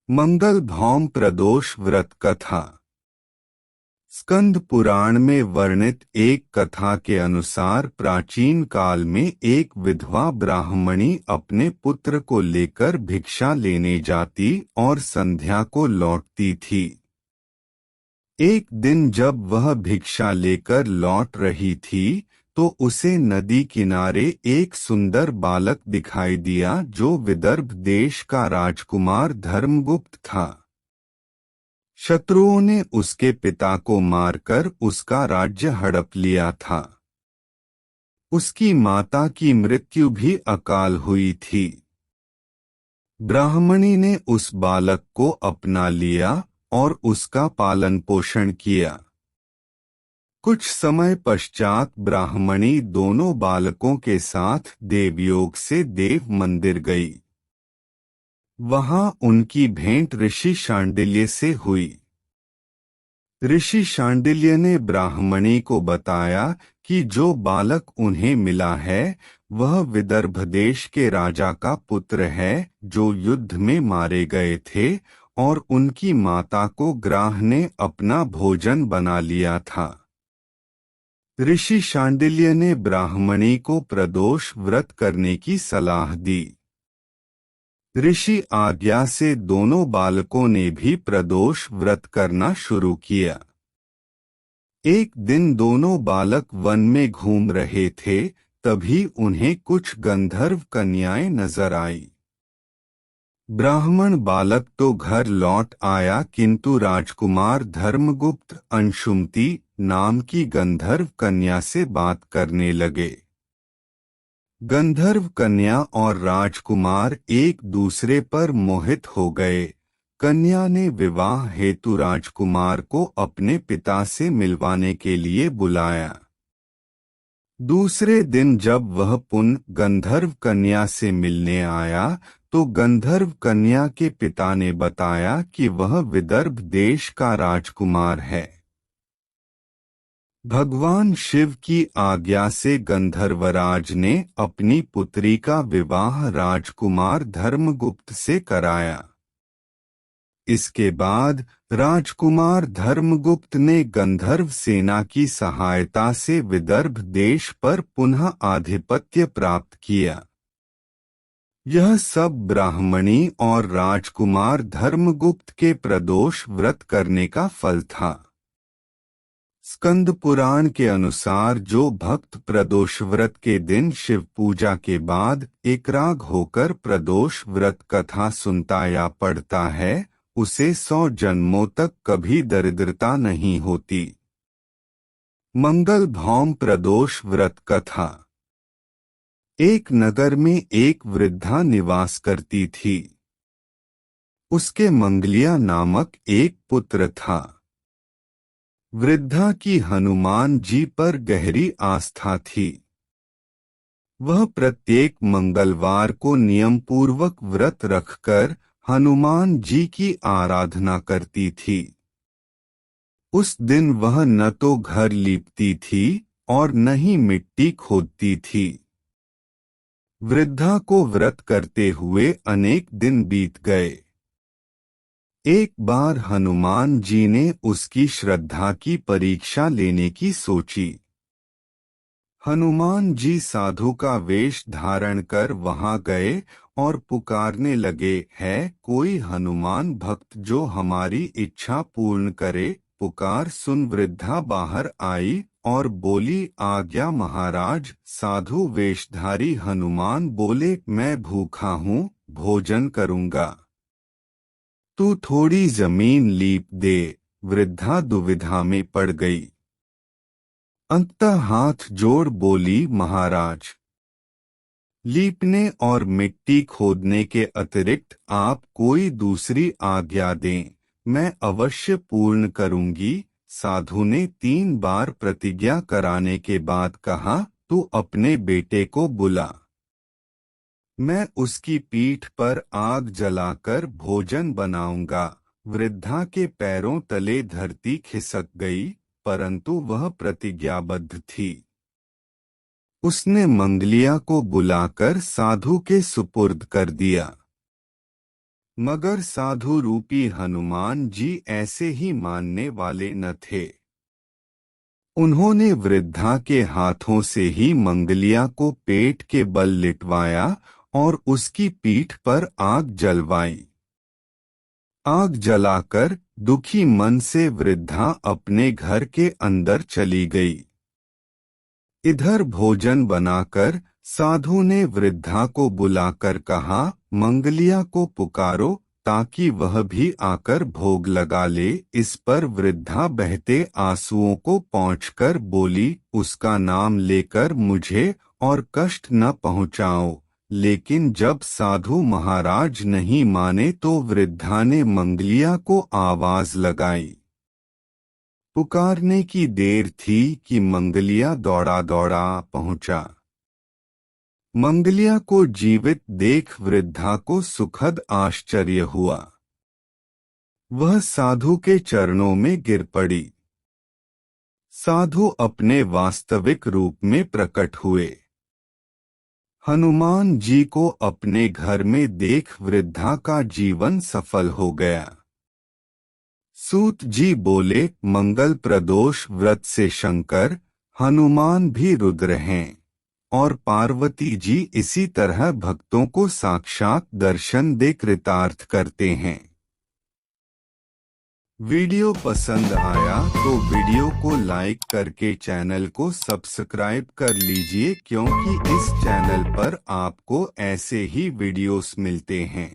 मंगल भौम प्रदोष व्रत कथा। स्कंद पुराण में वर्णित एक कथा के अनुसार प्राचीन काल में एक विधवा ब्राह्मणी अपने पुत्र को लेकर भिक्षा लेने जाती और संध्या को लौटती थी। एक दिन जब वह भिक्षा लेकर लौट रही थी तो उसे नदी किनारे एक सुंदर बालक दिखाई दिया जो विदर्भ देश का राजकुमार धर्मगुप्त था। शत्रुओं ने उसके पिता को मारकर उसका राज्य हड़प लिया था। उसकी माता की मृत्यु भी अकाल हुई थी। ब्राह्मणी ने उस बालक को अपना लिया और उसका पालन पोषण किया। कुछ समय पश्चात ब्राह्मणी दोनों बालकों के साथ देवयोग से देव मंदिर गई। वहां उनकी भेंट ऋषि शांडिल्य से हुई। ऋषि शांडिल्य ने ब्राह्मणी को बताया कि जो बालक उन्हें मिला है वह विदर्भ देश के राजा का पुत्र है जो युद्ध में मारे गए थे और उनकी माता को ग्राह ने अपना भोजन बना लिया था। ऋषि शांडिल्य ने ब्राह्मणी को प्रदोष व्रत करने की सलाह दी। ऋषि आज्ञा से दोनों बालकों ने भी प्रदोष व्रत करना शुरू किया। एक दिन दोनों बालक वन में घूम रहे थे, तभी उन्हें कुछ गंधर्व कन्याएं नजर आई। ब्राह्मण बालक तो घर लौट आया किंतु राजकुमार धर्मगुप्त अंशुमती नाम की गंधर्व कन्या से बात करने लगे। गंधर्व कन्या और राजकुमार एक दूसरे पर मोहित हो गए। कन्या ने विवाह हेतु राजकुमार को अपने पिता से मिलवाने के लिए बुलाया। दूसरे दिन जब वह पुनः गंधर्व कन्या से मिलने आया तो गंधर्व कन्या के पिता ने बताया कि वह विदर्भ देश का राजकुमार है। भगवान शिव की आज्ञा से गंधर्वराज ने अपनी पुत्री का विवाह राजकुमार धर्मगुप्त से कराया। इसके बाद राजकुमार धर्मगुप्त ने गंधर्व सेना की सहायता से विदर्भ देश पर पुनः आधिपत्य प्राप्त किया। यह सब ब्राह्मणी और राजकुमार धर्मगुप्त के प्रदोष व्रत करने का फल था। स्कंद पुराण के अनुसार जो भक्त प्रदोष व्रत के दिन शिव पूजा के बाद एकराग होकर प्रदोष व्रत कथा सुनता या पढ़ता है उसे 100 जन्मों तक कभी दरिद्रता नहीं होती। मंगल भौम प्रदोष व्रत कथा। एक नगर में एक वृद्धा निवास करती थी। उसके मंगलिया नामक एक पुत्र था। वृद्धा की हनुमान जी पर गहरी आस्था थी। वह प्रत्येक मंगलवार को नियम पूर्वक व्रत रखकर हनुमान जी की आराधना करती थी। उस दिन वह न तो घर लीपती थी और न ही मिट्टी खोदती थी। वृद्धा को व्रत करते हुए अनेक दिन बीत गए। एक बार हनुमान जी ने उसकी श्रद्धा की परीक्षा लेने की सोची। हनुमान जी साधु का वेश धारण कर वहां गए और पुकारने लगे, है कोई हनुमान भक्त जो हमारी इच्छा पूर्ण करे। पुकार सुन वृद्धा बाहर आई और बोली, आज्ञा महाराज। साधु वेशधारी हनुमान बोले, मैं भूखा हूँ, भोजन करूँगा। तू थोड़ी जमीन लीप दे। वृद्धा दुविधा में पड़ गई। अंततः हाथ जोड़ बोली, महाराज, लीपने और मिट्टी खोदने के अतिरिक्त आप कोई दूसरी आज्ञा दें, मैं अवश्य पूर्ण करूंगी। साधु ने 3 बार प्रतिज्ञा कराने के बाद कहा, तू अपने बेटे को बुला। मैं उसकी पीठ पर आग जलाकर भोजन बनाऊंगा। वृद्धा के पैरों तले धरती खिसक गई, परंतु वह प्रतिज्ञाबद्ध थी। उसने मंगलिया को बुलाकर साधु के सुपुर्द कर दिया। मगर साधु रूपी हनुमान जी ऐसे ही मानने वाले न थे। उन्होंने वृद्धा के हाथों से ही मंगलिया को पेट के बल लिटवाया और उसकी पीठ पर आग जलवाई। आग जलाकर दुखी मन से वृद्धा अपने घर के अंदर चली गई। इधर भोजन बनाकर साधु ने वृद्धा को बुलाकर कहा, मंगलिया को पुकारो ताकि वह भी आकर भोग लगा ले। इस पर वृद्धा बहते आंसुओं को पोंछकर बोली, उसका नाम लेकर मुझे और कष्ट न पहुँचाओ। लेकिन जब साधु महाराज नहीं माने तो वृद्धा ने मंगलिया को आवाज लगाई। पुकारने की देर थी कि मंगलिया दौड़ा दौड़ा पहुंचा। मंगलिया को जीवित देख वृद्धा को सुखद आश्चर्य हुआ। वह साधु के चरणों में गिर पड़ी। साधु अपने वास्तविक रूप में प्रकट हुए। हनुमान जी को अपने घर में देख वृद्धा का जीवन सफल हो गया। सूत जी बोले, मंगल प्रदोष व्रत से शंकर, हनुमान भी रुद्र हैं और पार्वती जी इसी तरह भक्तों को साक्षात दर्शन दे कृतार्थ करते हैं। वीडियो पसंद आया तो वीडियो को लाइक करके चैनल को सब्सक्राइब कर लीजिए, क्योंकि इस चैनल पर आपको ऐसे ही वीडियोस मिलते हैं।